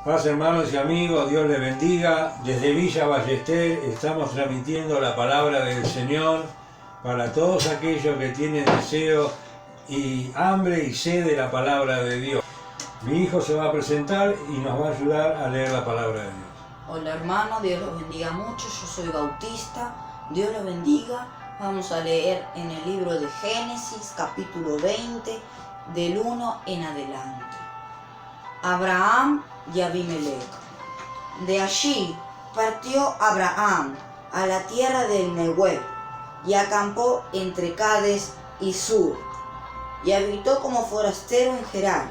Paz, hermanos y amigos, Dios les bendiga. Desde Villa Ballester estamos transmitiendo la palabra del Señor para todos aquellos que tienen deseo y hambre y sed de la palabra de Dios. Mi hijo se va a presentar y nos va a ayudar a leer la palabra de Dios. Hola hermano, Dios los bendiga mucho, yo soy Bautista, Dios los bendiga. Vamos a leer en el libro de Génesis, capítulo 20, del 1 en adelante. Abraham y Abimelech. De allí partió Abraham a la tierra del Negev y acampó entre Cades y Sur, y habitó como forastero en Gerar.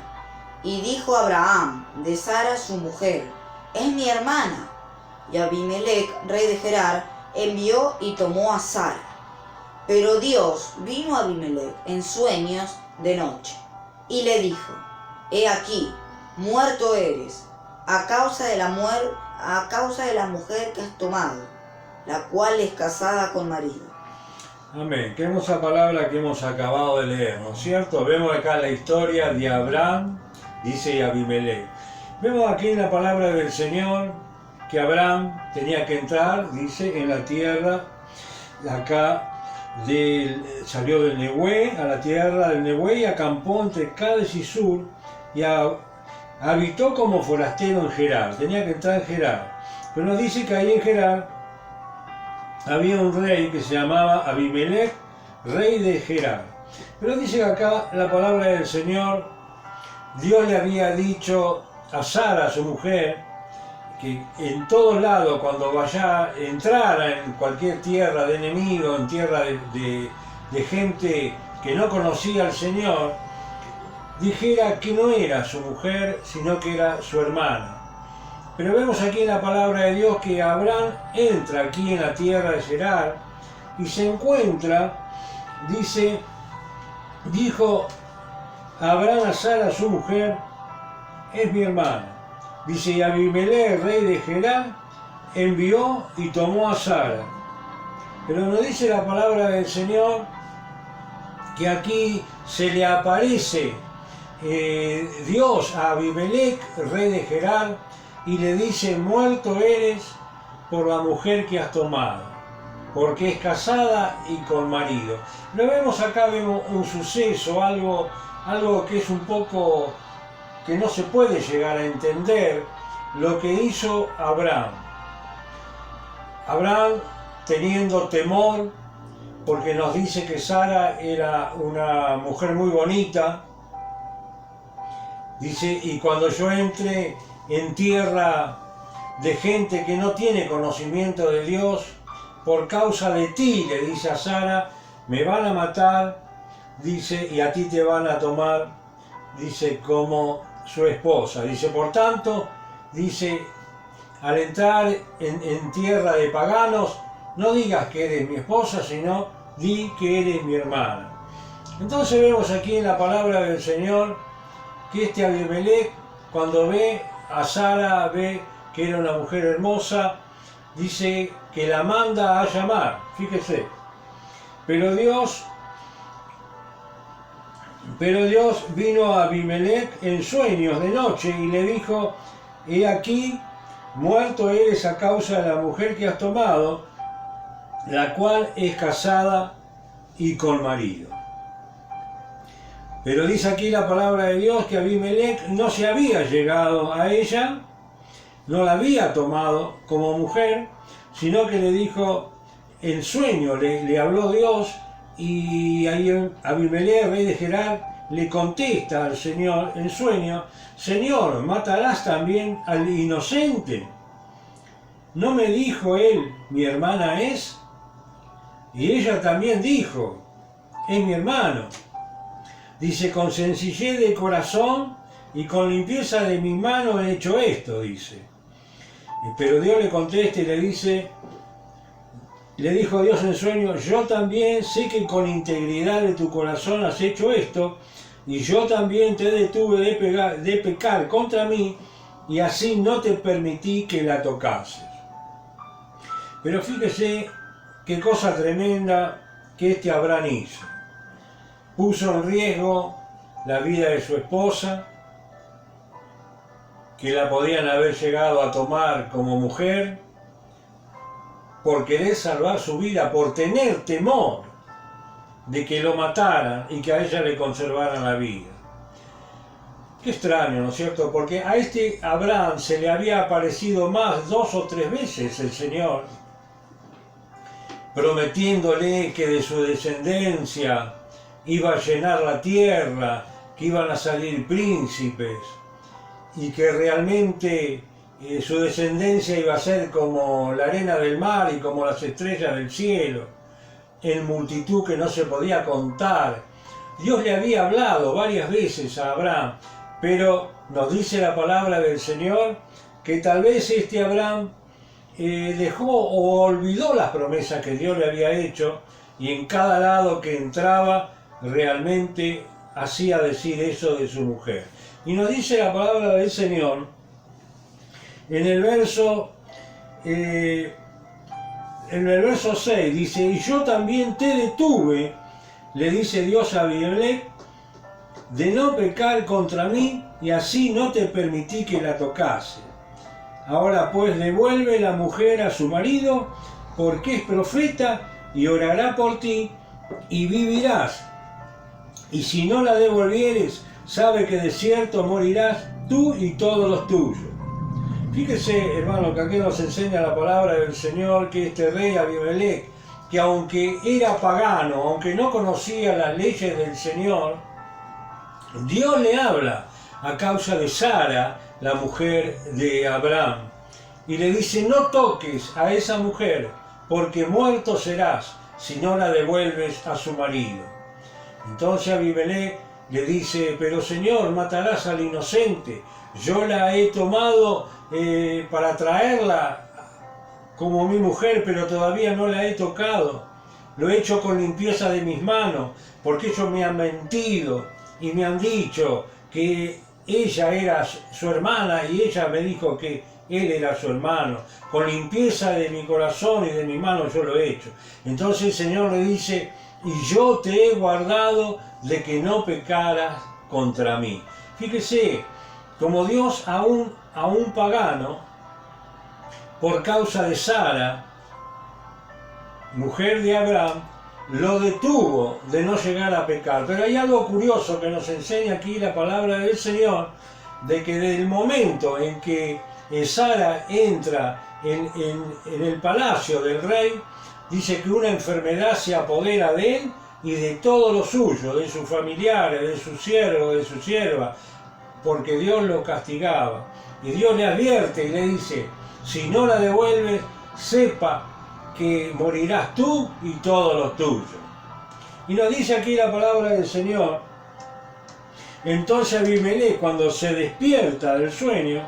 Y dijo Abraham de Sara su mujer: es mi hermana. Y Abimelech, rey de Gerar, envió y tomó a Sara. Pero Dios vino a Abimelech en sueños de noche, y le dijo: he aquí, muerto eres, a causa de la mujer que has tomado, la cual es casada con marido. Amén. Qué hermosa palabra que hemos acabado de leer, ¿no es cierto? Vemos acá la historia de Abraham, dice, y Abimelech. Vemos aquí en la palabra del Señor que Abraham tenía que entrar, dice, en la tierra de acá, salió del Negev, a la tierra del Negev, y acampó entre Cades y Sur, y habitó como forastero en Gerar. Tenía que entrar en Gerar. Pero nos dice que ahí en Gerar había un rey que se llamaba Abimelech, rey de Gerar. Pero dice que acá la palabra del Señor, Dios le había dicho a Sara, su mujer, que en todos lados, cuando entrara en cualquier tierra de enemigo, en tierra de gente que no conocía al Señor, dijera que no era su mujer, sino que era su hermana. Pero vemos aquí en la palabra de Dios que Abraham entra aquí en la tierra de Gerar y se encuentra, dijo Abraham a Sara, su mujer: es mi hermana. Dice, y Abimelech, rey de Gerar, envió y tomó a Sara. Pero nos dice la palabra del Señor que aquí se le aparece Dios a Abimelech, rey de Gerar, y le dice: muerto eres por la mujer que has tomado, porque es casada y con marido. Pero vemos un suceso, algo que es un poco que no se puede llegar a entender, lo que hizo Abraham. Abraham, teniendo temor, porque nos dice que Sara era una mujer muy bonita, dice, y cuando yo entre en tierra de gente que no tiene conocimiento de Dios, por causa de ti, le dice a Sara, me van a matar, dice, y a ti te van a tomar, dice, como su esposa. Dice, por tanto, dice, al entrar en tierra de paganos, no digas que eres mi esposa, sino di que eres mi hermana. Entonces vemos aquí en la palabra del Señor que este Abimelech, cuando ve a Sara, ve que era una mujer hermosa, dice que la manda a llamar, fíjese. Pero Dios vino a Abimelech en sueños de noche y le dijo: he aquí, muerto eres a causa de la mujer que has tomado, la cual es casada y con marido. Pero dice aquí la palabra de Dios que Abimelech no se había llegado a ella, no la había tomado como mujer, sino que le dijo, en sueño le habló Dios, y ahí Abimelech, rey de Gerar, le contesta al Señor en sueño: Señor, ¿matarás también al inocente? ¿No me dijo él, mi hermana es? Y ella también dijo, es mi hermano. Dice, con sencillez de corazón y con limpieza de mi mano he hecho esto, dice. Pero Dios le contesta y le dijo Dios en sueño: yo también sé que con integridad de tu corazón has hecho esto, y yo también te detuve de pecar contra mí, y así no te permití que la tocases. Pero fíjese qué cosa tremenda que este Abraham hizo. Puso en riesgo la vida de su esposa, que la podían haber llegado a tomar como mujer, por querer salvar su vida, por tener temor de que lo mataran y que a ella le conservaran la vida. Qué extraño, ¿no es cierto? Porque a este Abraham se le había aparecido más 2 o 3 veces el Señor, prometiéndole que de su descendencia iba a llenar la tierra, que iban a salir príncipes y que realmente su descendencia iba a ser como la arena del mar y como las estrellas del cielo, en multitud que no se podía contar. Dios le había hablado varias veces a Abraham, pero nos dice la palabra del Señor que tal vez este Abraham dejó o olvidó las promesas que Dios le había hecho, y en cada lado que entraba realmente hacía decir eso de su mujer. Y nos dice la palabra del Señor en el verso 6, dice: y yo también te detuve, le dice Dios a Abimelech, de no pecar contra mí, y así no te permití que la tocase. Ahora pues devuelve la mujer a su marido, porque es profeta, y orará por ti, y vivirás. Y si no la devolvieres, sabe que de cierto morirás tú y todos los tuyos. Fíjese, hermano, que aquí nos enseña la palabra del Señor que este rey Abimelech, que aunque era pagano, aunque no conocía las leyes del Señor, Dios le habla a causa de Sara, la mujer de Abraham, y le dice: no toques a esa mujer, porque muerto serás si no la devuelves a su marido. Entonces Abimelech le dice: pero Señor, matarás al inocente, yo la he tomado para traerla como mi mujer, pero todavía no la he tocado, lo he hecho con limpieza de mis manos, porque ellos me han mentido y me han dicho que ella era su hermana, y ella me dijo que él era su hermano. Con limpieza de mi corazón y de mi mano yo lo he hecho. Entonces el Señor le dice: y yo te he guardado de que no pecaras contra mí. Fíjese, como Dios a un pagano, por causa de Sara, mujer de Abraham, lo detuvo de no llegar a pecar. Pero hay algo curioso que nos enseña aquí la palabra del Señor, de que desde el momento en que Sara entra en el palacio del rey, dice que una enfermedad se apodera de él y de todo lo suyo, de sus familiares, de sus siervos, de su sierva, porque Dios lo castigaba. Y Dios le advierte y le dice: si no la devuelves, sepa que morirás tú y todos los tuyos. Y nos dice aquí la palabra del Señor: entonces Abimelech, cuando se despierta del sueño,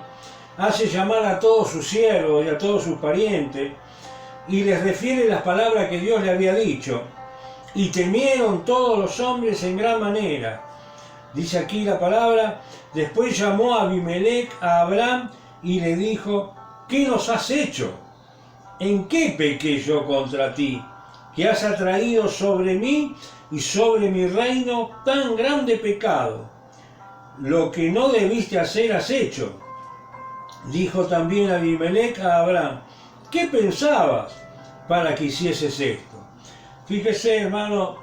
hace llamar a todos sus siervos y a todos sus parientes, y les refiere las palabras que Dios le había dicho. Y temieron todos los hombres en gran manera. Dice aquí la palabra: después llamó a Abimelech a Abraham y le dijo: ¿qué nos has hecho? ¿En qué pequé yo contra ti, que has atraído sobre mí y sobre mi reino tan grande pecado? Lo que no debiste hacer has hecho. Dijo también Abimelech a Abraham: ¿qué pensabas para que hicieses esto? Fíjese, hermano,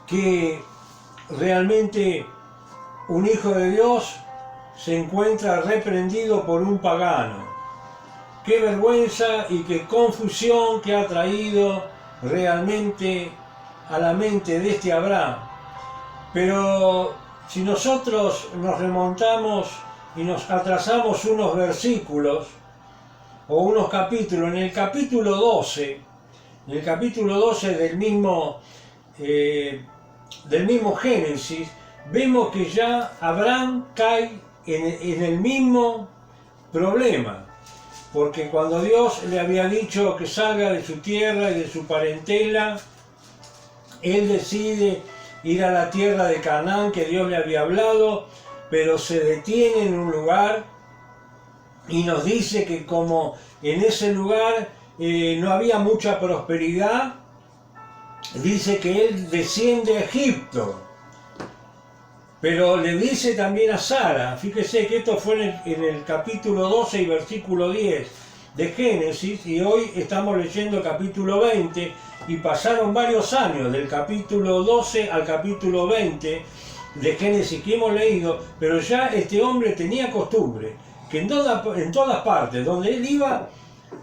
que realmente un hijo de Dios se encuentra reprendido por un pagano. Qué vergüenza y qué confusión que ha traído realmente a la mente de este Abraham. Pero si nosotros nos remontamos y nos atrasamos unos versículos o unos capítulos, en el capítulo 12 del mismo Génesis, vemos que ya Abraham cae en el mismo problema, porque cuando Dios le había dicho que salga de su tierra y de su parentela, él decide ir a la tierra de Canaán que Dios le había hablado, pero se detiene en un lugar y nos dice que como en ese lugar no había mucha prosperidad, dice que él desciende a Egipto. Pero le dice también a Sara, fíjese que esto fue en el capítulo 12 y versículo 10 de Génesis, y hoy estamos leyendo capítulo 20, y pasaron varios años del capítulo 12 al capítulo 20 de Génesis que hemos leído, pero ya este hombre tenía costumbre, que en todas partes donde él iba,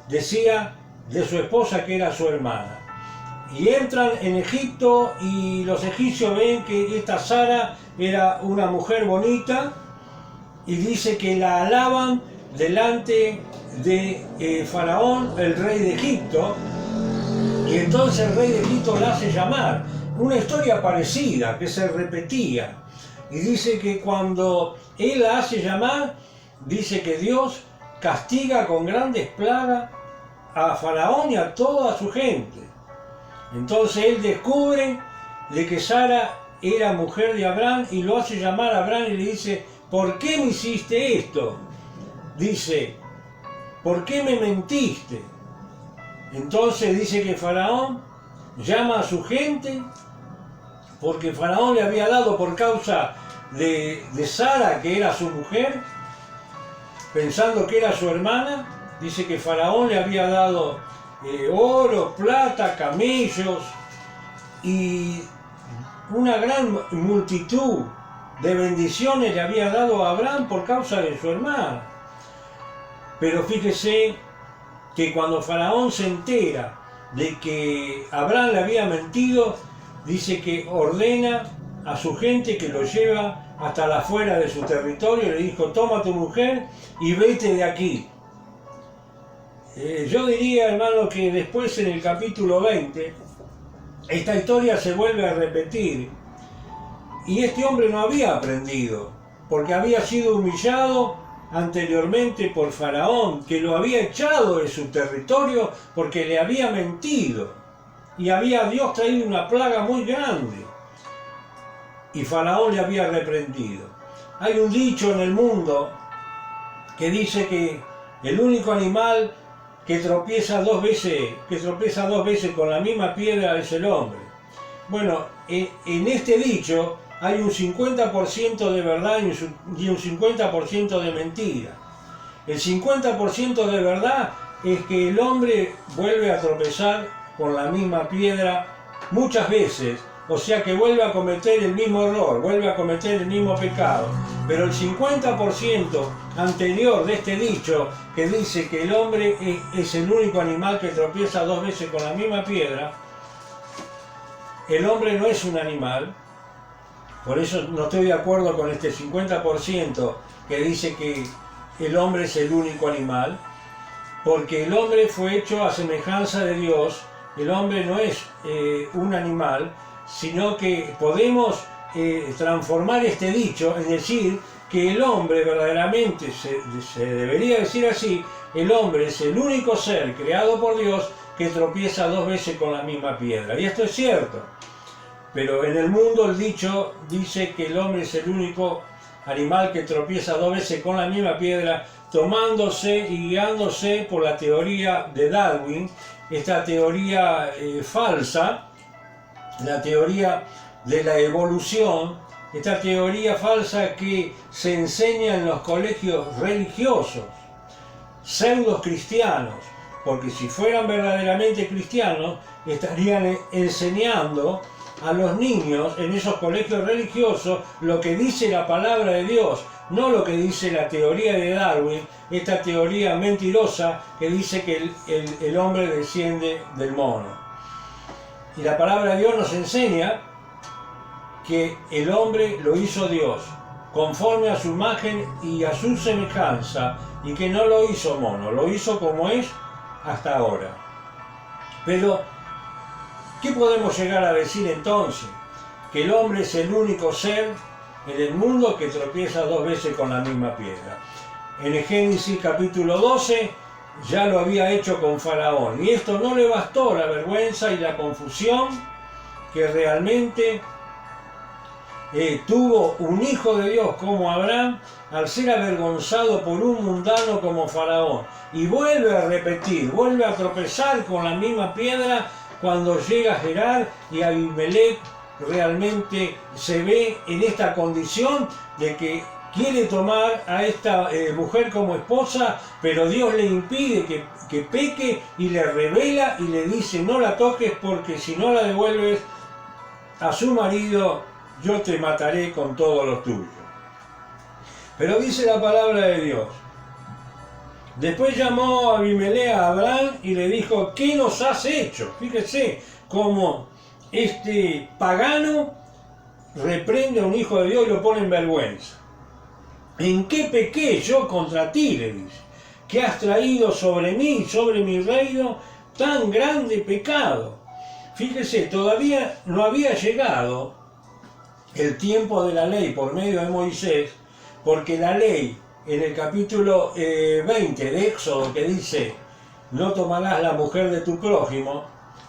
decía de su esposa que era su hermana. Y entran en Egipto y los egipcios ven que esta Sara era una mujer bonita y dice que la alaban delante de Faraón, el rey de Egipto, y entonces el rey de Egipto la hace llamar. Una historia parecida que se repetía. Y dice que cuando él la hace llamar, dice que Dios castiga con grandes plagas a Faraón y a toda su gente. Entonces él descubre de que Sara era mujer de Abraham y lo hace llamar a Abraham y le dice, ¿por qué me hiciste esto? Dice, ¿por qué me mentiste? Entonces dice que Faraón llama a su gente porque Faraón le había dado por causa de Sara, que era su mujer, pensando que era su hermana. Dice que Faraón le había dado oro, plata, camellos y una gran multitud de bendiciones le había dado a Abraham por causa de su hermana. Pero fíjese que cuando Faraón se entera de que Abraham le había mentido, dice que ordena a su gente que lo lleva hasta la afuera de su territorio y le dijo, toma a tu mujer y vete de aquí. Yo diría, hermano, que después en el capítulo 20, esta historia se vuelve a repetir. Y este hombre no había aprendido, porque había sido humillado anteriormente por Faraón, que lo había echado de su territorio porque le había mentido. Y había Dios traído una plaga muy grande. Y Faraón le había reprendido. Hay un dicho en el mundo que dice que el único animal que tropieza dos veces con la misma piedra es el hombre. Bueno, en este dicho hay un 50% de verdad y un 50% de mentira. El 50% de verdad es que el hombre vuelve a tropezar con la misma piedra muchas veces, o sea que vuelve a cometer el mismo error, vuelve a cometer el mismo pecado. Pero el 50% anterior de este dicho, que dice que el hombre es el único animal que tropieza dos veces con la misma piedra, el hombre no es un animal. Por eso no estoy de acuerdo con este 50% que dice que el hombre es el único animal, porque el hombre fue hecho a semejanza de Dios. El hombre no es un animal, sino que podemos transformar este dicho en decir que el hombre verdaderamente, se debería decir así, el hombre es el único ser creado por Dios que tropieza dos veces con la misma piedra. Y esto es cierto. Pero en el mundo el dicho dice que el hombre es el único animal que tropieza dos veces con la misma piedra, tomándose y guiándose por la teoría de Darwin, esta teoría falsa, la teoría de la evolución, esta teoría falsa que se enseña en los colegios religiosos, pseudo cristianos, porque si fueran verdaderamente cristianos estarían enseñando a los niños en esos colegios religiosos lo que dice la palabra de Dios, no lo que dice la teoría de Darwin, esta teoría mentirosa que dice que el hombre desciende del mono. Y la palabra de Dios nos enseña que el hombre lo hizo Dios, conforme a su imagen y a su semejanza, y que no lo hizo mono, lo hizo como es hasta ahora. Pero ¿qué podemos llegar a decir entonces? Que el hombre es el único ser en el mundo que tropieza dos veces con la misma piedra. En el Génesis capítulo 12 ya lo había hecho con Faraón, y esto no le bastó la vergüenza y la confusión que realmente tuvo un hijo de Dios como Abraham al ser avergonzado por un mundano como Faraón. Y vuelve a repetir, vuelve a tropezar con la misma piedra cuando llega Gerar y Abimelech realmente se ve en esta condición de que quiere tomar a esta mujer como esposa, pero Dios le impide que peque y le revela y le dice: no la toques, porque si no la devuelves a su marido, yo te mataré con todos los tuyos. Pero dice la palabra de Dios: después llamó a Abimelec a Abraham y le dijo: ¿qué nos has hecho? Fíjese cómo este pagano reprende a un hijo de Dios y lo pone en vergüenza. ¿En qué pequé yo contra ti?, le dice, que has traído sobre mí y sobre mi reino tan grande pecado. Fíjese, todavía no había llegado el tiempo de la ley por medio de Moisés, porque la ley en el capítulo 20 de Éxodo, que dice: no tomarás la mujer de tu prójimo,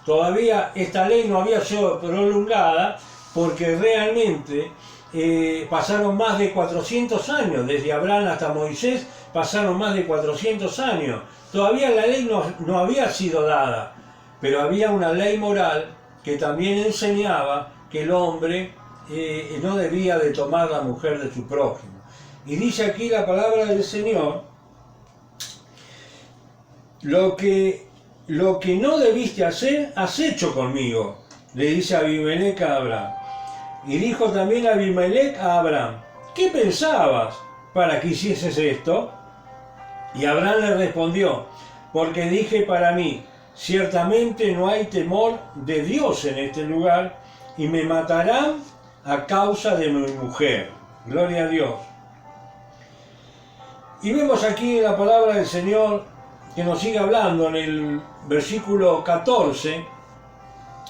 todavía esta ley no había sido prolongada, porque realmente pasaron más de 400 años, desde Abraham hasta Moisés pasaron más de 400 años. Todavía la ley no había sido dada, pero había una ley moral que también enseñaba que el hombre no debía de tomar la mujer de su prójimo. Y dice aquí la palabra del Señor: lo que no debiste hacer, has hecho conmigo, le dice Abimelec a Abraham. Y dijo también Abimelec a Abraham: ¿qué pensabas para que hicieses esto? Y Abraham le respondió: porque dije para mí, ciertamente no hay temor de Dios en este lugar, y me matarán a causa de mi mujer. Gloria a Dios. Y vemos aquí en la palabra del Señor que nos sigue hablando en el versículo 14.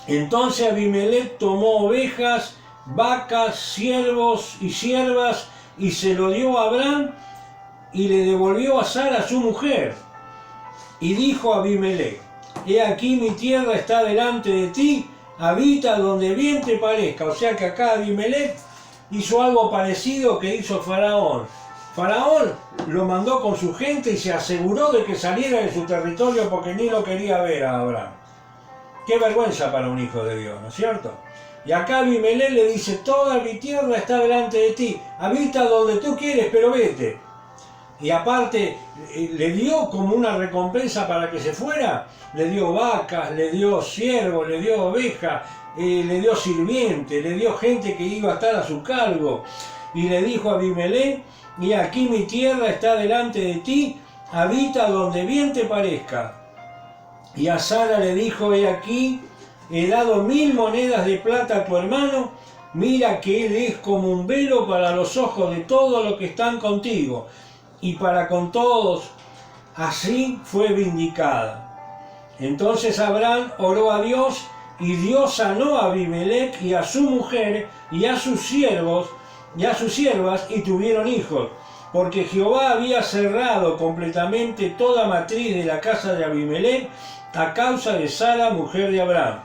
Entonces Abimelec tomó ovejas, vacas, siervos y siervas, y se lo dio a Abraham, y le devolvió a Sara su mujer. Y dijo Abimelec: he aquí mi tierra está delante de ti, habita donde bien te parezca. O sea que acá Abimelec hizo algo parecido que hizo Faraón. Faraón lo mandó con su gente y se aseguró de que saliera de su territorio porque ni lo quería ver a Abraham. Qué vergüenza para un hijo de Dios, ¿no es cierto? Y acá Abimelec le dice: toda mi tierra está delante de ti, habita donde tú quieres, pero vete. Y aparte le dio como una recompensa para que se fuera, le dio vacas, le dio siervos, le dio ovejas, le dio sirvientes, le dio gente que iba a estar a su cargo. Y le dijo a Abimelec: y aquí mi tierra está delante de ti, habita donde bien te parezca. Y a Sara le dijo: he aquí, he dado 1000 monedas de plata a tu hermano, mira que él es como un velo para los ojos de todos los que están contigo, y para con todos. Así fue vindicada. Entonces Abraham oró a Dios, y Dios sanó a Abimelec y a su mujer y a sus siervos y a sus siervas, y tuvieron hijos, porque Jehová había cerrado completamente toda matriz de la casa de Abimelec a causa de Sara, mujer de Abraham.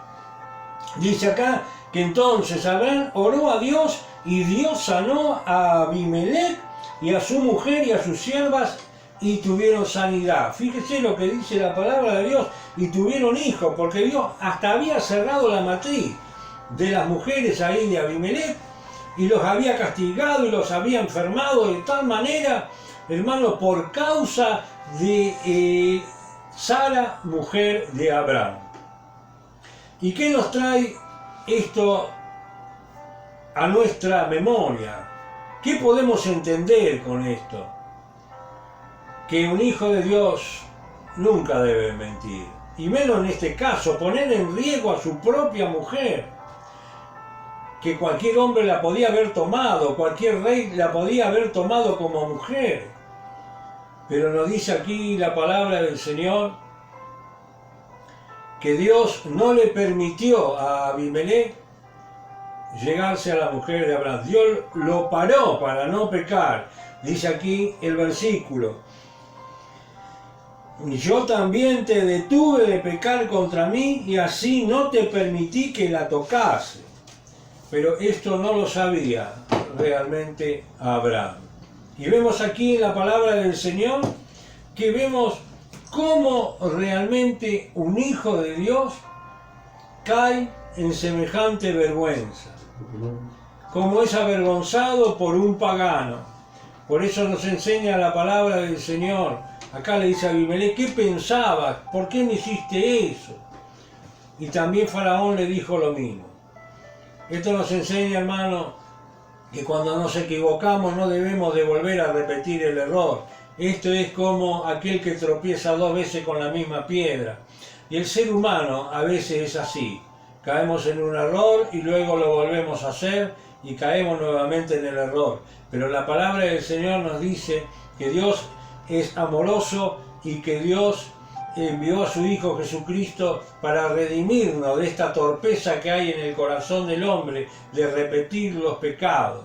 Dice acá que entonces Abraham oró a Dios, y Dios sanó a Abimelec y a su mujer y a sus siervas, y tuvieron sanidad. Fíjese lo que dice la palabra de Dios: y tuvieron hijos, porque Dios hasta había cerrado la matriz de las mujeres ahí de Abimelec, y los había castigado y los había enfermado de tal manera, hermano, por causa de Sara, mujer de Abraham. ¿Y qué nos trae esto a nuestra memoria? ¿Qué podemos entender con esto? Que un hijo de Dios nunca debe mentir, y menos en este caso, poner en riesgo a su propia mujer, que cualquier hombre la podía haber tomado, cualquier rey la podía haber tomado como mujer. Pero nos dice aquí la palabra del Señor que Dios no le permitió a Abimelec llegarse a la mujer de Abraham. Dios lo paró para no pecar. Dice aquí el versículo: yo también te detuve de pecar contra mí, y así no te permití que la tocase. Pero esto no lo sabía realmente Abraham. Y vemos aquí en la palabra del Señor que vemos cómo realmente un hijo de Dios cae en semejante vergüenza. como es avergonzado por un pagano. Por eso nos enseña la palabra del Señor. Acá le dice a Abimelech, ¿qué pensabas? ¿Por qué me hiciste eso? Y también Faraón le dijo lo mismo. Esto nos enseña, hermano, que cuando nos equivocamos no debemos de volver a repetir el error. Esto es como aquel que tropieza 2 veces con la misma piedra. Y el ser humano a veces es así. Caemos en un error y luego lo volvemos a hacer y caemos nuevamente en el error. Pero la palabra del Señor nos dice que Dios es amoroso y que Dios envió a su Hijo Jesucristo para redimirnos de esta torpeza que hay en el corazón del hombre de repetir los pecados.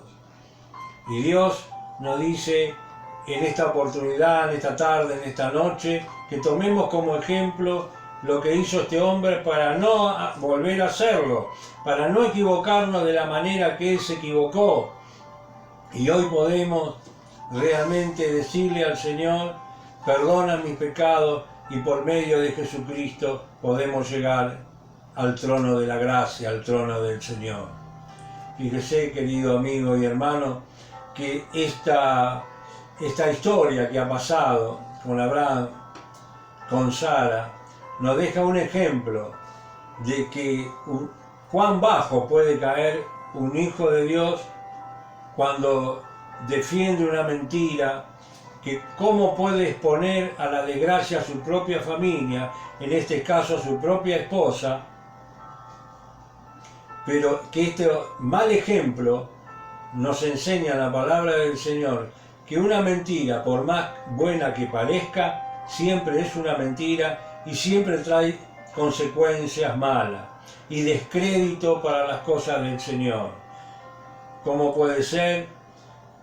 Y Dios nos dice en esta oportunidad, en esta tarde, en esta noche, que tomemos como ejemplo lo que hizo este hombre para no volver a hacerlo, para no equivocarnos de la manera que él se equivocó. Y hoy podemos realmente decirle al Señor, perdona mis pecados, y por medio de Jesucristo podemos llegar al trono de la gracia, al trono del Señor. Fíjese, querido amigo y hermano, que esta historia que ha pasado con Abraham, con Sara, nos deja un ejemplo de que cuán bajo puede caer un hijo de Dios cuando defiende una mentira, que cómo puede exponer a la desgracia a su propia familia, en este caso a su propia esposa, pero que este mal ejemplo nos enseña la palabra del Señor, que una mentira, por más buena que parezca, siempre es una mentira y siempre trae consecuencias malas y descrédito para las cosas del Señor. ¿Cómo puede ser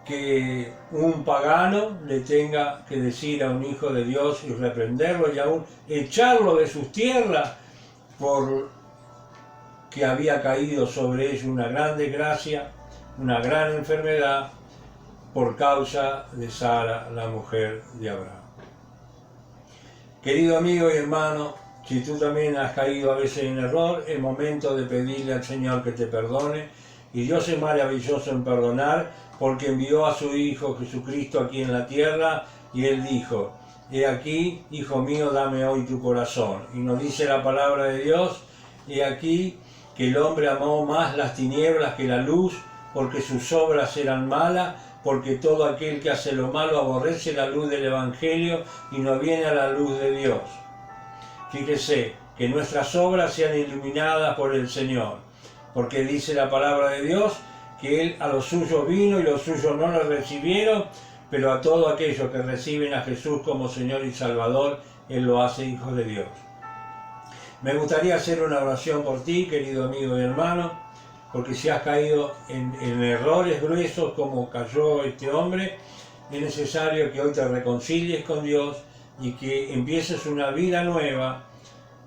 que un pagano le tenga que decir a un hijo de Dios y reprenderlo y aún echarlo de sus tierras por que había caído sobre ellos una gran desgracia, una gran enfermedad por causa de Sara, la mujer de Abraham? Querido amigo y hermano, si tú también has caído a veces en error, es momento de pedirle al Señor que te perdone, y Dios es maravilloso en perdonar, porque envió a su Hijo Jesucristo aquí en la tierra, y Él dijo, he aquí, hijo mío, dame hoy tu corazón. Y nos dice la palabra de Dios, he aquí que el hombre amó más las tinieblas que la luz, porque sus obras eran malas, porque todo aquel que hace lo malo aborrece la luz del Evangelio y no viene a la luz de Dios. Fíjese, que nuestras obras sean iluminadas por el Señor, porque dice la palabra de Dios que Él a los suyos vino y los suyos no lo recibieron, pero a todos aquellos que reciben a Jesús como Señor y Salvador, Él lo hace hijo de Dios. Me gustaría hacer una oración por ti, querido amigo y hermano, porque si has caído en errores gruesos como cayó este hombre, es necesario que hoy te reconcilies con Dios y que empieces una vida nueva,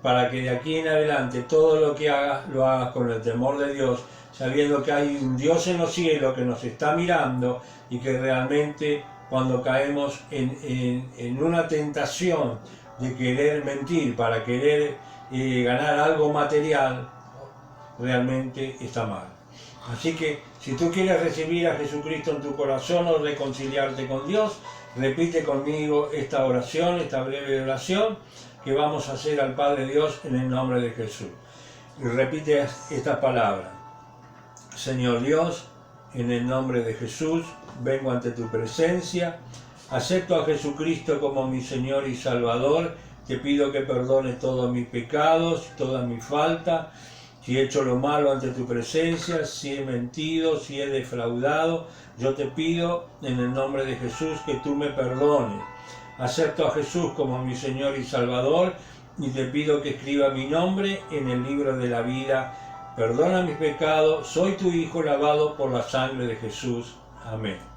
para que de aquí en adelante todo lo que hagas, lo hagas con el temor de Dios, sabiendo que hay un Dios en los cielos que nos está mirando y que realmente cuando caemos en una tentación de querer mentir para querer ganar algo material, realmente está mal. Así que si tú quieres recibir a Jesucristo en tu corazón o reconciliarte con Dios, repite conmigo esta oración, esta breve oración que vamos a hacer al Padre Dios en el nombre de Jesús. Y repite estas palabras. Señor Dios, en el nombre de Jesús, vengo ante tu presencia, acepto a Jesucristo como mi Señor y Salvador, te pido que perdones todos mis pecados, todas mis faltas, si he hecho lo malo ante tu presencia, si he mentido, si he defraudado, yo te pido en el nombre de Jesús que tú me perdones. Acepto a Jesús como mi Señor y Salvador y te pido que escriba mi nombre en el libro de la vida. Perdona mis pecados, soy tu Hijo lavado por la sangre de Jesús. Amén.